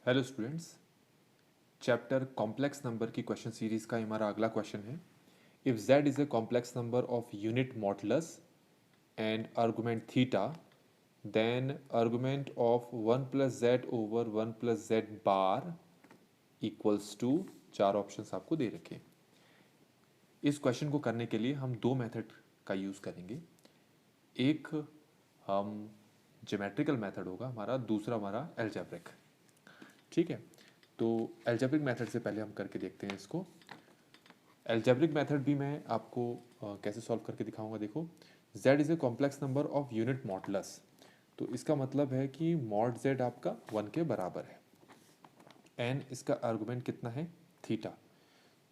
Hello students, chapter complex number की question series का हमारा अगला क्वेश्चन है। If z is a complex number of unit modulus and argument theta, then argument of 1 plus Z over 1 plus Z bar equals to, चार options आपको दे रखे हैं। इस क्वेश्चन को करने के लिए हम दो मेथड का यूज़ करेंगे। एक हम ज्योमेट्रिकल मेथड होगा हमारा, दूसरा हमारा एल्जेब्रिक। ठीक है, तो एल्जेब्रिक मेथड से पहले हम करके देखते हैं इसको। एल्जेब्रिक मेथड भी मैं आपको कैसे सॉल्व करके दिखाऊंगा। देखो, z is a complex number of unit modulus, तो इसका मतलब है कि मॉड z आपका 1 के बराबर है। एन इसका आर्गुमेंट कितना है? थीटा।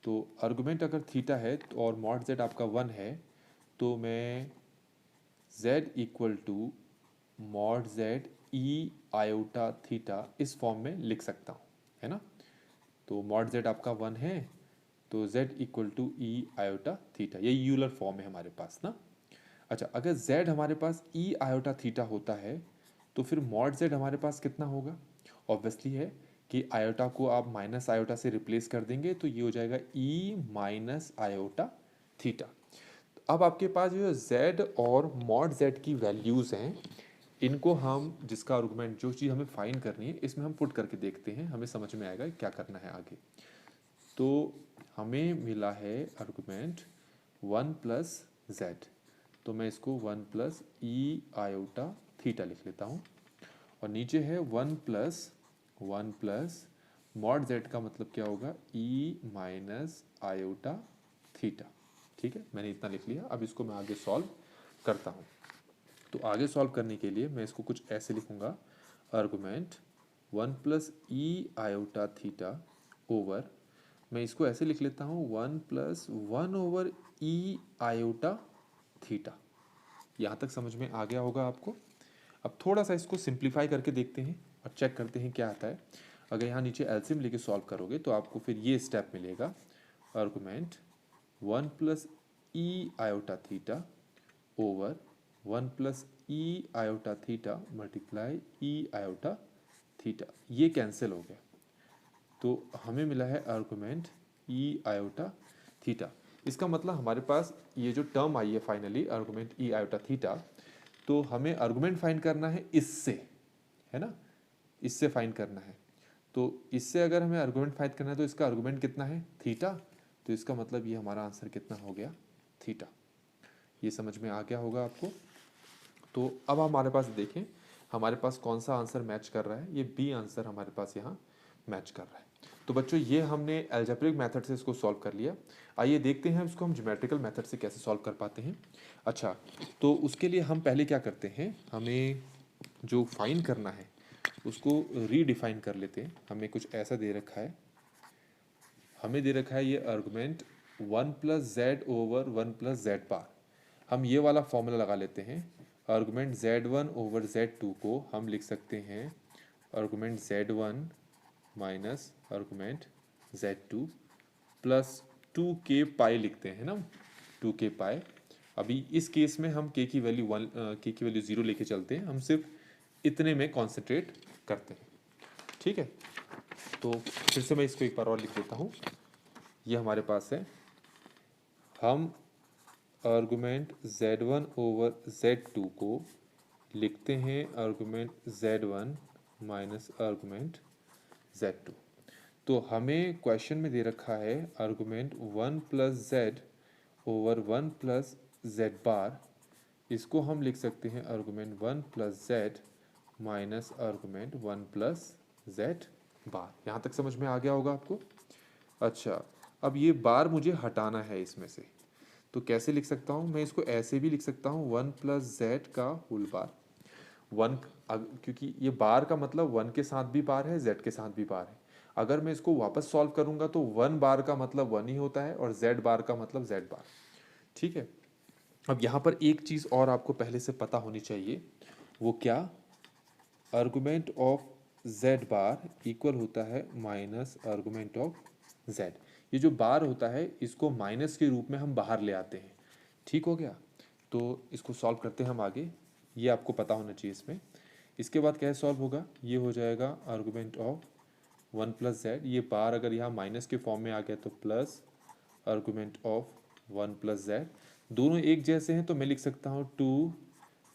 तो आर्गुमेंट अगर थीटा है और मॉड z आपका 1 है, तो मैं z equal to mod z e iota theta इस फॉर्म में लिख सकता हूँ, है ना। तो मॉड z आपका 1 है, तो z equal to e iota theta, ये यूलर फॉर्म है हमारे पास ना। अच्छा, अगर z हमारे पास ई आयोटा थीटा होता है, तो फिर मॉड z हमारे पास कितना होगा? ऑब्वियसली है कि आयोटा को आप माइनस आयोटा से रिप्लेस कर देंगे, तो ये हो जाएगा ई माइनस आयोटा थीटा। अब आपके पास जो z और मॉड z की वैल्यूज़ हैं, इनको हम, जिसका आर्गुमेंट, जो चीज़ हमें फाइंड करनी है, इसमें हम पुट करके देखते हैं, हमें समझ में आएगा क्या करना है आगे। तो हमें मिला है आर्गुमेंट 1 प्लस जेड, तो मैं इसको 1 प्लस ई आयोटा थीटा लिख लेता हूँ। और नीचे है 1 प्लस मॉड जेड का मतलब क्या होगा? E minus iota theta. ठीक है, मैंने इतना लिख लिया। अब इसको मैं आगे सॉल्व करता हूँ। तो आगे सॉल्व करने के लिए मैं इसको कुछ ऐसे लिखूँगा, आर्गुमेंट 1 प्लस ई आयोटा थीटा ओवर, मैं इसको ऐसे लिख लेता हूँ 1 प्लस 1 ओवर ई आयोटा थीटा। यहाँ तक समझ में आ गया होगा आपको। अब थोड़ा सा इसको सिंप्लीफाई करके देखते हैं और चेक करते हैं क्या आता है। अगर यहाँ नीचे एलसीएम लेके सॉल्व करोगे तो आपको फिर ये स्टेप मिलेगा, आर्गुमेंट 1 प्लस ई आयोटा थीटा ओवर 1 प्लस ई iota theta multiply e iota theta, ये कैंसिल हो गया। तो हमें मिला है आर्गुमेंट ई आयोटा थीटा। इसका मतलब हमारे पास ये जो टर्म आई है फाइनली, आर्गुमेंट ई आयोटा थीटा, तो हमें आर्गुमेंट फाइंड करना है इससे, है ना, इससे फाइंड करना है। तो इससे अगर हमें आर्गुमेंट फाइंड करना है तो इसका आर्गुमेंट कितना है? थीटा। तो इसका मतलब ये हमारा आंसर कितना हो गया? थीटा। ये समझ में आ गया होगा आपको। तो अब हमारे पास देखें, हमारे पास कौन सा आंसर मैच कर रहा है। ये बी आंसर हमारे पास यहाँ मैच कर रहा है। तो बच्चों, ये हमने एल्जेब्रिक मेथड से इसको सॉल्व कर लिया। आइए देखते हैं इसको हम ज्योमेट्रिकल मेथड से कैसे सॉल्व कर पाते हैं। अच्छा, तो उसके लिए हम पहले क्या करते हैं, हमें जो फाइंड करना है उसको रीडिफाइन कर लेते हैं। हमें कुछ ऐसा दे रखा है, हमें दे रखा है ये argument 1 plus Z over 1 plus Z bar. हम ये वाला फॉर्मूला लगा लेते हैं। आर्गुमेंट z1 ओवर z2 को हम लिख सकते हैं argument z1 minus argument z2 plus 2k पाई लिखते हैं ना, 2k पाई। अभी इस केस में हम k की वैल्यू 1, k की वैल्यू 0 लेके चलते हैं, हम सिर्फ इतने में कॉन्सेंट्रेट करते हैं। ठीक है, तो फिर से मैं इसको एक बार और लिख देता हूँ। ये हमारे पास है, हम आर्गुमेंट z1 ओवर z2 को लिखते हैं argument z1 minus argument z2। तो हमें क्वेश्चन में दे रखा है argument 1 plus Z over 1 plus Z bar, इसको हम लिख सकते हैं argument 1 plus Z minus argument 1 plus Z bar. यहाँ तक समझ में आ गया होगा आपको। अच्छा, अब ये बार मुझे हटाना है इसमें से, तो कैसे लिख सकता हूँ मैं इसको? ऐसे भी लिख सकता हूँ 1 प्लस जेड का होल बार। वन, क्योंकि ये बार का मतलब 1 के साथ भी बार है, जेड के साथ भी बार है। अगर मैं इसको वापस सॉल्व करूंगा तो 1 बार का मतलब 1 ही होता है और जेड बार का मतलब जेड बार। ठीक है, अब यहाँ पर एक चीज़ और आपको पहले से पता होनी चाहिए, वो क्या? Argument of Z bar equal होता है माइनस आर्गुमेंट ऑफ जेड। ये जो बार होता है इसको माइनस के रूप में हम बाहर ले आते हैं। ठीक हो गया, तो इसको सॉल्व करते हैं हम आगे। ये आपको पता होना चाहिए इसमें। इसके बाद क्या सॉल्व होगा? ये हो जाएगा आर्गुमेंट ऑफ 1 प्लस जेड, ये बार अगर यहाँ माइनस के फॉर्म में आ गया तो plus argument of 1 plus Z, दोनों एक जैसे हैं तो मैं लिख सकता हूँ 2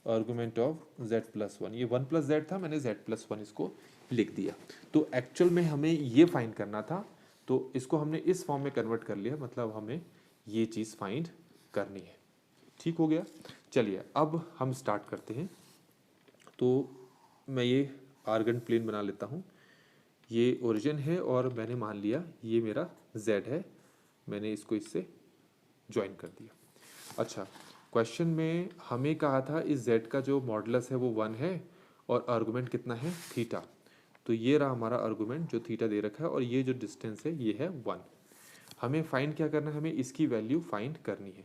आर्गूमेंट ऑफ जेड प्लस 1। ये 1 प्लस जेड था, मैंने जेड प्लस 1 इसको लिख दिया। तो एक्चुअल में हमें ये फाइंड करना था, तो इसको हमने इस फॉर्म में कन्वर्ट कर लिया, मतलब हमें ये चीज़ फाइंड करनी है। ठीक हो गया। चलिए अब हम स्टार्ट करते हैं। तो मैं ये आर्गन प्लेन बना लेता हूँ, ये ओरिजिन है और मैंने मान लिया ये मेरा z है, मैंने इसको इससे ज्वाइन कर दिया। अच्छा, क्वेश्चन में हमें कहा था इस z का जो मॉडुलस है वो 1 है और आर्गुमेंट कितना है थीटा। तो ये रहा हमारा आर्गुमेंट जो थीटा दे रखा है और ये जो डिस्टेंस है ये है 1। हमें फाइंड क्या करना है, हमें इसकी वैल्यू फाइंड करनी है।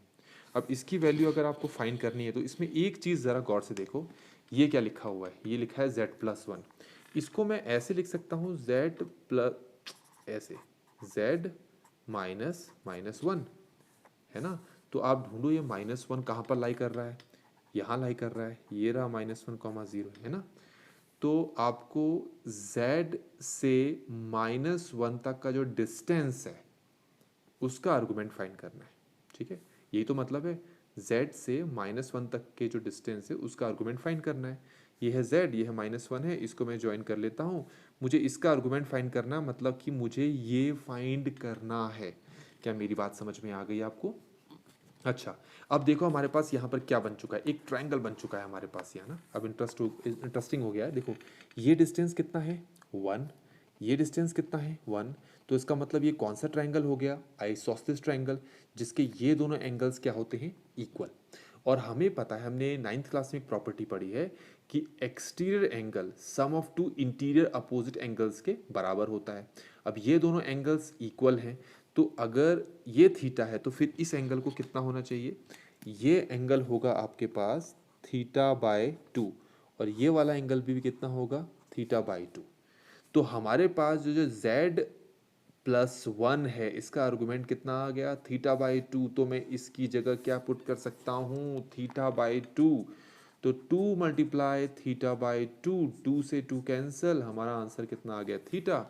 अब इसकी वैल्यू अगर आपको फाइंड करनी है तो इसमें एक चीज़ ज़रा गौर से देखो, ये क्या लिखा हुआ है, ये लिखा है z प्लस 1। इसको मैं ऐसे लिख सकता हूँ z प्लस, ऐसे z माइनस माइनस 1, है ना। तो आप ढूंढो ये माइनस 1 कहाँ पर लाई कर रहा है, यहाँ लाई कर रहा है, ये रहा -1,0, है ना। तो आपको z से -1 तक का जो डिस्टेंस है उसका आर्गुमेंट फाइंड करना है। ठीक है, यही तो मतलब है, z से -1 तक के जो डिस्टेंस है उसका आर्गुमेंट फाइंड करना है। ये है z, ये है -1 है, इसको मैं ज्वाइन कर लेता हूँ। मुझे इसका आर्गुमेंट फाइंड करना, मतलब कि मुझे ये फाइंड करना है। क्या मेरी बात समझ में आ गई आपको? अच्छा, अब देखो हमारे पास यहाँ पर क्या बन चुका है, एक ट्रायंगल बन चुका है हमारे पास यहाँ ना। अब इंटरेस्टिंग हो गया है। देखो ये डिस्टेंस कितना है 1, ये डिस्टेंस कितना है 1। तो इसका मतलब ये कौन सा ट्रायंगल हो गया, आइसोसेलेस ट्रायंगल, जिसके ये दोनों एंगल्स क्या होते हैं इक्वल। और हमें पता है, हमने 9th क्लास में एक प्रॉपर्टी पढ़ी है कि exterior angle sum of to interior opposite angles के बराबर होता है। अब ये दोनों एंगल्स इक्वल हैं, तो अगर ये थीटा है तो फिर इस एंगल को कितना होना चाहिए, ये एंगल होगा आपके पास थीटा बाय 2 और ये वाला एंगल भी कितना होगा थीटा बाय 2। तो हमारे पास जो z प्लस 1 है इसका आर्गुमेंट कितना आ गया थीटा बाई 2। तो मैं इसकी जगह क्या पुट कर सकता हूँ थीटा बाई 2। तो 2 मल्टीप्लाई थीटा बाई 2, 2 से 2 कैंसिल, हमारा आंसर कितना आ गया थीटा।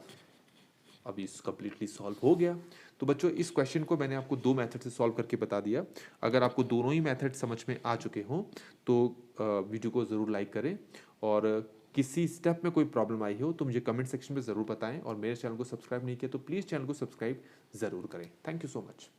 अब इस कंप्लीटली सॉल्व हो गया। तो बच्चों इस क्वेश्चन को मैंने आपको 2 मेथड से सॉल्व करके बता दिया। अगर आपको दोनों ही मेथड समझ में आ चुके हों तो वीडियो को ज़रूर लाइक करें, और किसी स्टेप में कोई प्रॉब्लम आई हो तो मुझे कमेंट सेक्शन में ज़रूर बताएं, और मेरे चैनल को सब्सक्राइब नहीं किया तो प्लीज़ चैनल को सब्सक्राइब ज़रूर करें। Thank you so much.